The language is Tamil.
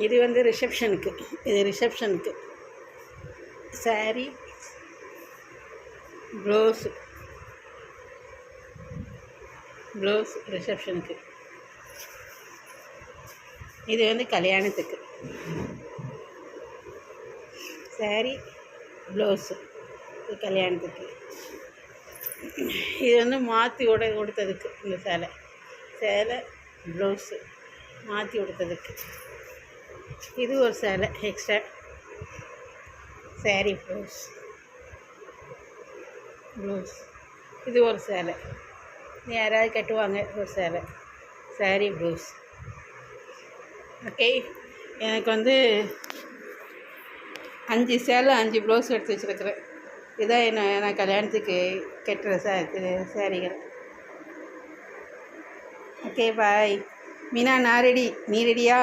இது வந்து ரிசப்ஷனுக்கு. இது ரிசப்ஷனுக்கு சாரீ, ப்ளவுஸு ரிசப்ஷனுக்கு. இது வந்து கல்யாணத்துக்கு சாரீ, ப்ளவுஸு. இது கல்யாணத்துக்கு. இது வந்து மாற்றி கொடுத்ததுக்கு. இந்த சேலை ப்ளவுஸு மாற்றி கொடுத்ததுக்கு. இது ஒரு சேலை எக்ஸ்ட்ரா சாரீ ப்ளவுஸ். இது ஒரு சேலை யாராவது கட்டுவாங்க. ஒரு சேலை சாரீ ப்ளவுஸ். ஓகே, எனக்கு வந்து 5 சேலை 5 ப்ளவுஸ் எடுத்து வச்சுருக்குறேன். இதான் நான் கல்யாணத்துக்கு கட்டுற சாரீகள். Okay bye. மீனா, நான் ரெடி. நீ ரெடியா?